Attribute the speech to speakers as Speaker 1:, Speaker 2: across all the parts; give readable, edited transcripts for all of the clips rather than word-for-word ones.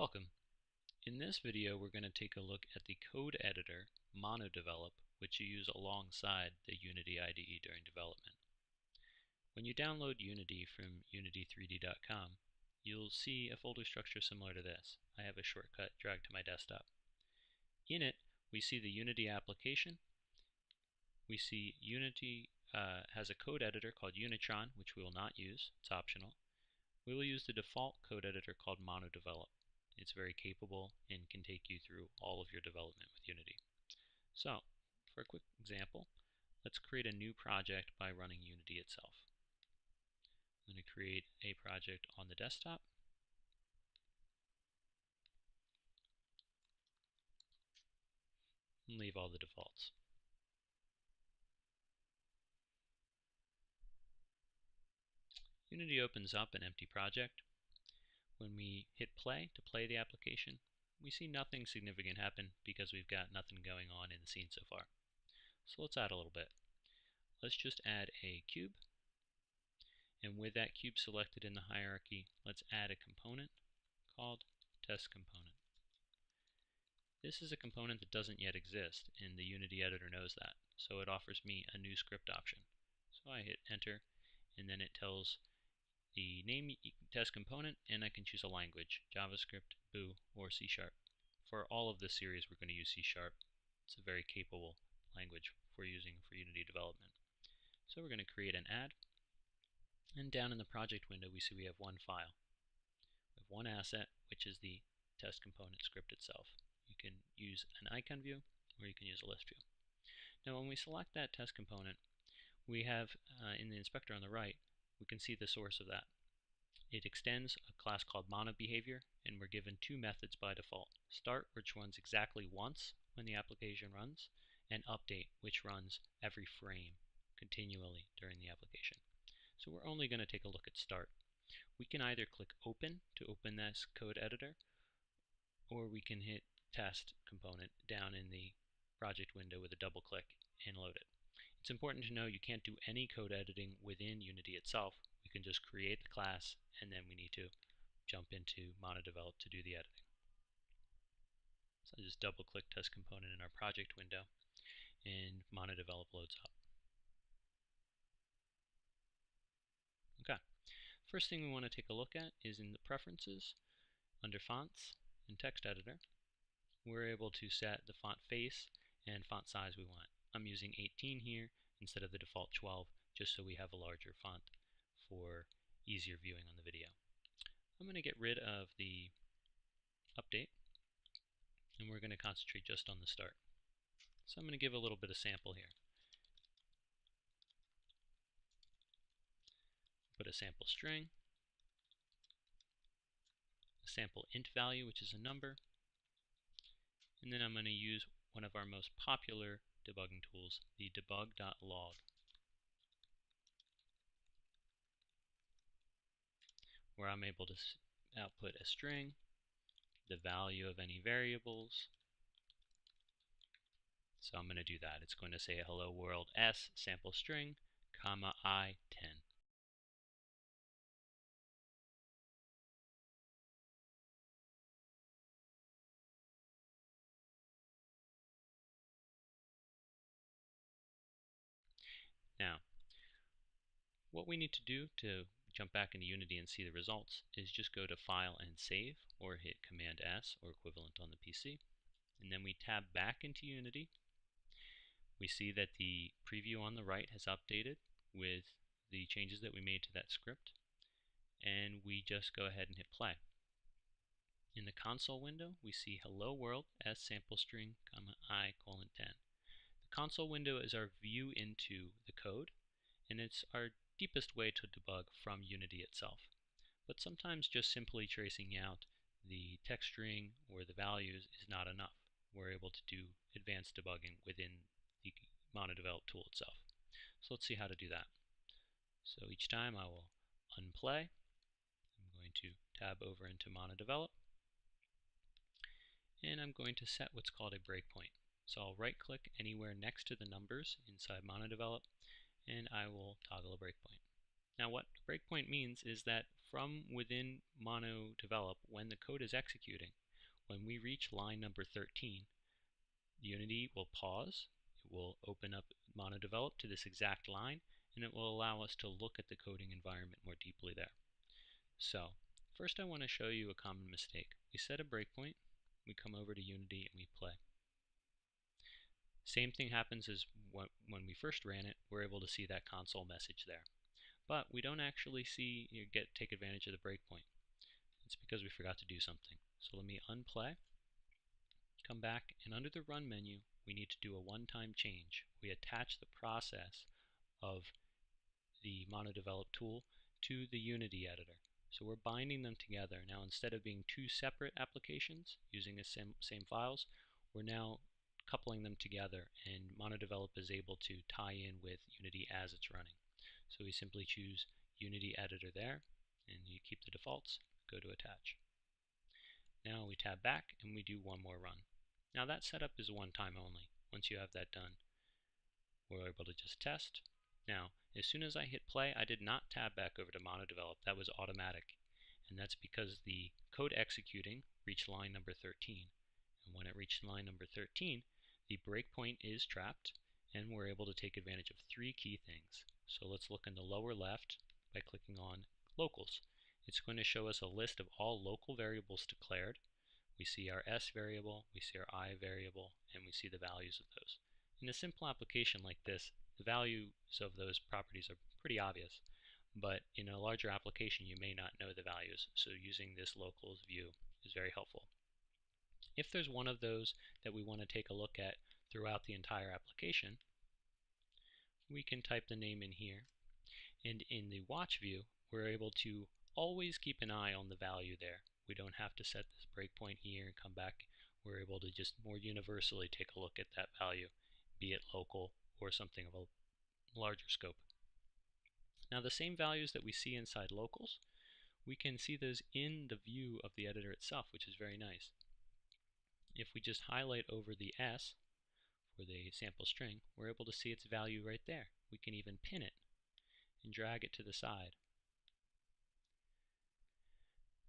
Speaker 1: Welcome. In this video we're going to take a look at the code editor MonoDevelop, which you use alongside the Unity IDE during development. When you download Unity from unity3d.com, you'll see a folder structure similar to this. I have a shortcut dragged to my desktop. In it we see the Unity application. We see Unity has a code editor called Unitron, which we will not use. It's optional. We will use the default code editor called MonoDevelop. It's very capable and can take you through all of your development with Unity. So, for a quick example, let's create a new project by running Unity itself. I'm going to create a project on the desktop. And leave all the defaults. Unity opens up an empty project. When we hit play to play the application, we see nothing significant happen because we've got nothing going on in the scene so far. So let's add a little bit. Let's just add a cube, and with that cube selected in the hierarchy, let's add a component called test component. This is a component that doesn't yet exist, and the Unity editor knows that, so it offers me a new script option. So I hit enter, and then it tells the name test component, and I can choose a language, JavaScript, Boo, or C#. For all of this series we're going to use C#. It's a very capable language for using for Unity development. So we're going to create an add, and down in the project window we see we have one file. We have one asset, which is the test component script itself. You can use an icon view, or you can use a list view. Now when we select that test component, we have in the inspector on the right, we can see the source of that. It extends a class called MonoBehavior, and we're given two methods by default. Start, which runs exactly once when the application runs, and update, which runs every frame continually during the application. So we're only going to take a look at start. We can either click open to open this code editor, or we can hit test component down in the project window with a double click and load it. It's important to know you can't do any code editing within Unity itself. We can just create the class, and then we need to jump into MonoDevelop to do the editing. So I just double click test component in our project window, and MonoDevelop loads up. Okay, first thing we want to take a look at is in the preferences under fonts and text editor. We're able to set the font face and font size we want. I'm using 18 here instead of the default 12, just so we have a larger font for easier viewing on the video. I'm going to get rid of the update, and we're going to concentrate just on the start. So I'm going to give a little bit of sample here. Put a sample string, a sample int value, which is a number, and then I'm going to use one of our most popular debugging tools, the Debug.Log, where I'm able to output a string, the value of any variables. So I'm going to do that. It's going to say hello world s sample string, comma I 10. Now, what we need to do to jump back into Unity and see the results is just go to File and Save, or hit Command S or equivalent on the PC, and then we tab back into Unity. We see that the preview on the right has updated with the changes that we made to that script, and we just go ahead and hit play. In the console window, we see hello world s sample string, comma I colon 10. The console window is our view into the code, and it's our deepest way to debug from Unity itself. But sometimes just simply tracing out the text string or the values is not enough. We're able to do advanced debugging within the MonoDevelop tool itself. So let's see how to do that. So each time I will unplay. I'm going to tab over into MonoDevelop, and I'm going to set what's called a breakpoint. So I'll right click anywhere next to the numbers inside MonoDevelop, and I will toggle a breakpoint. Now what breakpoint means is that from within MonoDevelop, when the code is executing, when we reach line number 13, Unity will pause, it will open up MonoDevelop to this exact line, and it will allow us to look at the coding environment more deeply there. So, first I want to show you a common mistake. We set a breakpoint, we come over to Unity and we play. Same thing happens as when we first ran it, we're able to see that console message there. But we don't actually see take advantage of the breakpoint. It's because we forgot to do something. So let me unplay, come back, and under the Run menu, we need to do a one-time change. We attach the process of the MonoDevelop tool to the Unity editor. So we're binding them together. Now instead of being two separate applications using the same files, we're now coupling them together, and MonoDevelop is able to tie in with Unity as it's running. So we simply choose Unity editor there, and you keep the defaults, go to attach. Now we tab back and we do one more run. Now that setup is one time only. Once you have that done, we're able to just test. Now, as soon as I hit play, I did not tab back over to MonoDevelop. That was automatic. And that's because the code executing reached line number 13. And when it reached line number 13, the breakpoint is trapped, and we're able to take advantage of three key things. So let's look in the lower left by clicking on locals. It's going to show us a list of all local variables declared. We see our S variable, we see our I variable, and we see the values of those. In a simple application like this, the values of those properties are pretty obvious, but in a larger application you may not know the values, so using this locals view is very helpful. If there's one of those that we want to take a look at throughout the entire application, we can type the name in here, and in the watch view we're able to always keep an eye on the value there. We don't have to set this breakpoint here and come back. We're able to just more universally take a look at that value, be it local or something of a larger scope. Now the same values that we see inside locals, we can see those in the view of the editor itself, which is very nice. If we just highlight over the S for the sample string, we're able to see its value right there. We can even pin it and drag it to the side.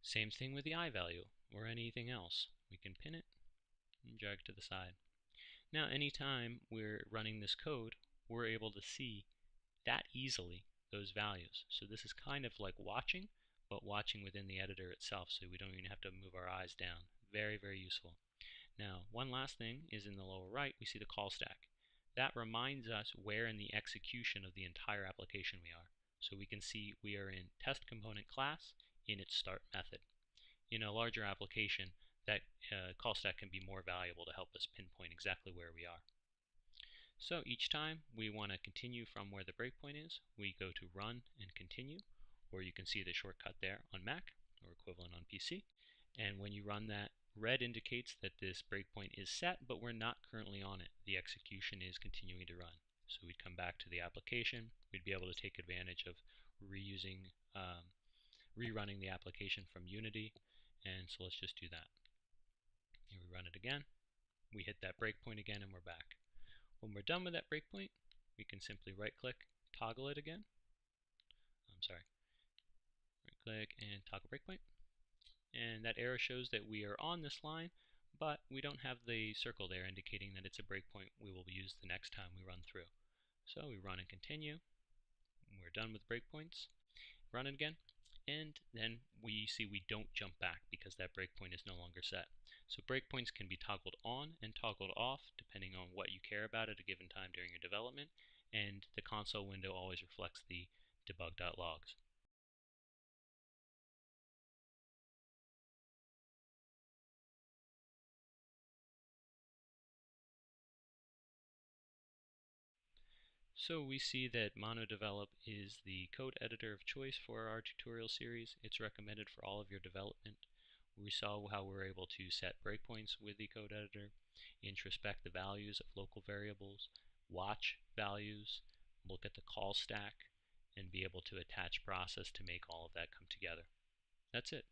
Speaker 1: Same thing with the I value or anything else. We can pin it and drag it to the side. Now anytime we're running this code, we're able to see that easily those values. So this is kind of like watching, but watching within the editor itself, so we don't even have to move our eyes down. Very, very useful. Now, one last thing is in the lower right, we see the call stack. That reminds us where in the execution of the entire application we are. So we can see we are in test component class in its start method. In a larger application, that call stack can be more valuable to help us pinpoint exactly where we are. So each time we want to continue from where the breakpoint is, we go to Run and Continue, or you can see the shortcut there on Mac, or equivalent on PC. And when you run that, red indicates that this breakpoint is set, but we're not currently on it. The execution is continuing to run. So we'd come back to the application, we'd be able to take advantage of rerunning the application from Unity, and so let's just do that. Here we run it again, we hit that breakpoint again, and we're back. When we're done with that breakpoint, we can simply right-click, toggle it again. Right-click and toggle breakpoint. And that arrow shows that we are on this line, but we don't have the circle there indicating that it's a breakpoint we will use the next time we run through. So we run and continue. We're done with breakpoints. Run it again. And then we see we don't jump back because that breakpoint is no longer set. So breakpoints can be toggled on and toggled off depending on what you care about at a given time during your development, and the console window always reflects the debug.logs. So we see that MonoDevelop is the code editor of choice for our tutorial series. It's recommended for all of your development. We saw how we're able to set breakpoints with the code editor, introspect the values of local variables, watch values, look at the call stack, and be able to attach process to make all of that come together. That's it.